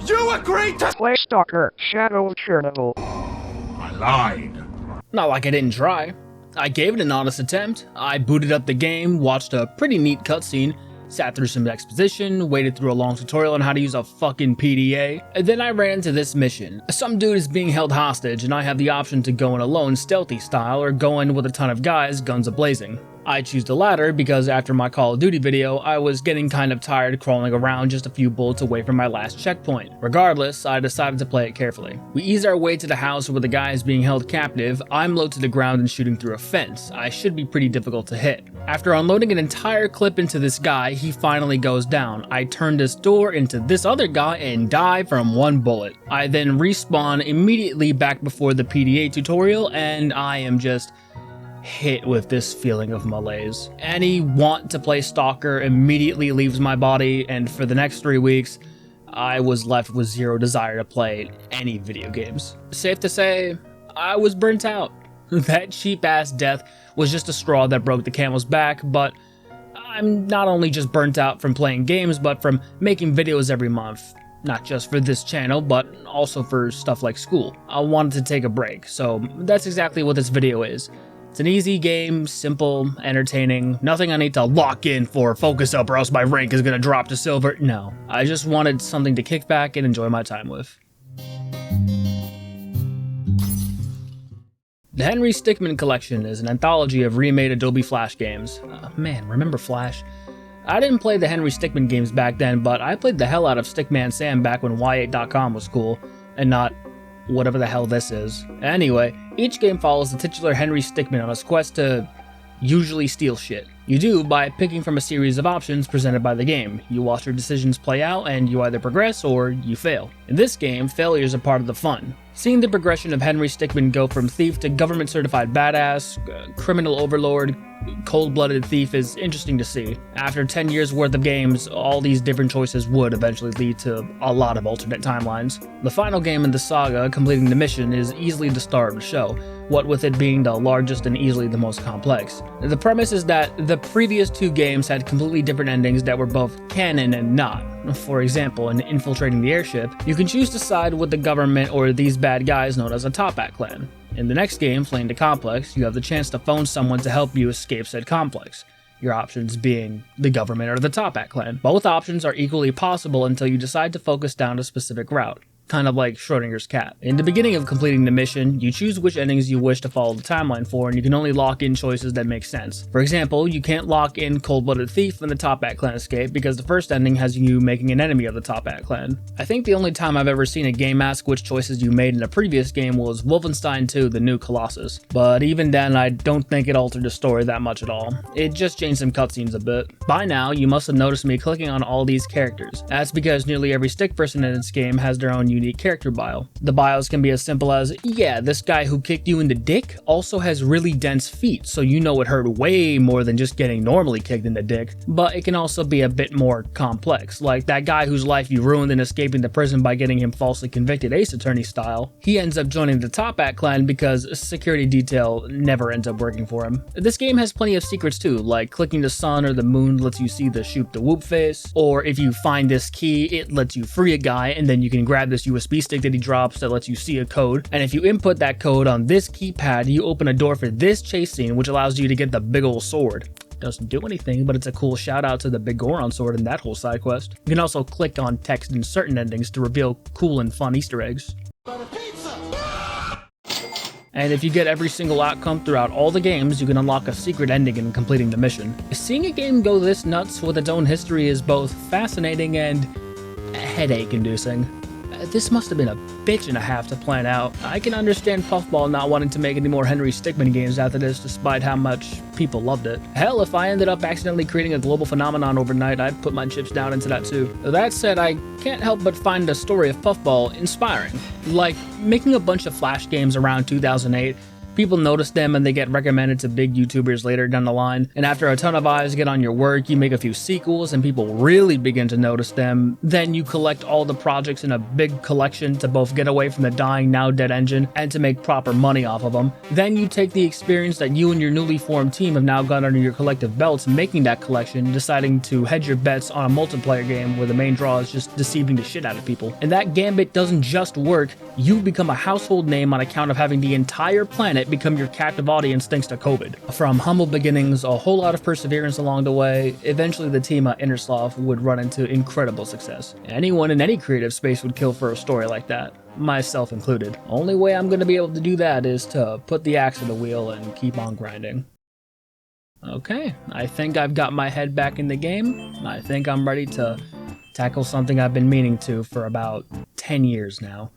You agreed to— Play Stalker, Shadow of Chernobyl. I lied. Not like I didn't try. I gave it an honest attempt. I booted up the game, watched a pretty neat cutscene, sat through some exposition, waded through a long tutorial on how to use a fucking PDA, and then I ran into this mission. Some dude is being held hostage and I have the option to go in alone stealthy style or go in with a ton of guys guns a-blazing. I choose the latter because after my Call of Duty video, I was getting kind of tired crawling around just a few bullets away from my last checkpoint. Regardless, I decided to play it carefully. We ease our way to the house where the guy is being held captive. I'm low to the ground and shooting through a fence. I should be pretty difficult to hit. After unloading an entire clip into this guy, he finally goes down. I turn this door into this other guy and die from one bullet. I then respawn immediately back before the PDA tutorial and I am just hit with this feeling of malaise. Any want to play Stalker immediately leaves my body, and for the next 3 weeks, I was left with zero desire to play any video games. Safe to say, I was burnt out. That cheap-ass death was just a straw that broke the camel's back, but I'm not only just burnt out from playing games, but from making videos every month. Not just for this channel, but also for stuff like school. I wanted to take a break, so that's exactly what this video is. It's an easy game, simple, entertaining, nothing I need to lock in for, focus up or else my rank is gonna drop to silver. No, I just wanted something to kick back and enjoy my time with. The Henry Stickmin Collection is an anthology of remade Adobe Flash games. Man, remember Flash? I didn't play the Henry Stickmin games back then, but I played the hell out of Stickman Sam back when Y8.com was cool, and not whatever the hell this is. Anyway, each game follows the titular Henry Stickmin on his quest to usually steal shit. You do by picking from a series of options presented by the game. You watch your decisions play out and you either progress or you fail. In this game, failure is a part of the fun. Seeing the progression of Henry Stickmin go from thief to government-certified badass, criminal overlord, cold-blooded thief is interesting to see. After 10 years worth of games, all these different choices would eventually lead to a lot of alternate timelines. The final game in the saga, completing the mission, is easily the star of the show, what with it being the largest and easily the most complex. The premise is that the previous two games had completely different endings that were both canon and not. For example, in infiltrating the airship, you can choose to side with the government or these bad guys known as a Top Hat clan. In the next game, Flaying the Complex, you have the chance to phone someone to help you escape said complex, your options being the government or the Top Hat clan. Both options are equally possible until you decide to focus down a specific route. Kind of like Schrodinger's cat. In the beginning of completing the mission, you choose which endings you wish to follow the timeline for, and you can only lock in choices that make sense. For example, you can't lock in Cold-Blooded Thief and the Top Hat clan escape because the first ending has you making an enemy of the Top Hat clan. I think the only time I've ever seen a game ask which choices you made in a previous game was Wolfenstein 2: The New Colossus. But even then, I don't think it altered the story that much at all. It just changed some cutscenes a bit. By now, you must have noticed me clicking on all these characters. That's because nearly every stick person in this game has their own unique character bio. The bios can be as simple as, yeah, this guy who kicked you in the dick also has really dense feet, so you know it hurt way more than just getting normally kicked in the dick. But it can also be a bit more complex, like that guy whose life you ruined in escaping the prison by getting him falsely convicted Ace Attorney style. He ends up joining the Top Hat clan because security detail never ends up working for him. This game has plenty of secrets too, like clicking the sun or the moon lets you see the shoot the whoop face, or if you find this key, it lets you free a guy and then you can grab this USB stick that he drops that lets you see a code, and if you input that code on this keypad, you open a door for this chase scene, which allows you to get the big ol' sword. Doesn't do anything, but it's a cool shout out to the big Goron sword in that whole side quest. You can also click on text in certain endings to reveal cool and fun Easter eggs. And if you get every single outcome throughout all the games, you can unlock a secret ending in completing the mission. Seeing a game go this nuts with its own history is both fascinating and headache-inducing. This must have been a bitch and a half to plan out. I can understand Puffball not wanting to make any more Henry Stickmin games after this, despite how much people loved it. Hell, if I ended up accidentally creating a global phenomenon overnight, I'd put my chips down into that too. That said, I can't help but find the story of Puffball inspiring. Like, making a bunch of Flash games around 2008 People notice them and they get recommended to big YouTubers later down the line, and after a ton of eyes get on your work, you make a few sequels and people really begin to notice them. Then you collect all the projects in a big collection to both get away from the dying, now dead engine and to make proper money off of them. Then you take the experience that you and your newly formed team have now got under your collective belts making that collection, deciding to hedge your bets on a multiplayer game where the main draw is just deceiving the shit out of people. And that gambit doesn't just work, you become a household name on account of having the entire planet become your captive audience thanks to COVID. From humble beginnings, a whole lot of perseverance along the way, eventually the team at Innersloth would run into incredible success. Anyone in any creative space would kill for a story like that, myself included. Only way I'm going to be able to do that is to put the axe in the wheel and keep on grinding. Okay, I think I've got my head back in the game. I think I'm ready to tackle something I've been meaning to for about 10 years now.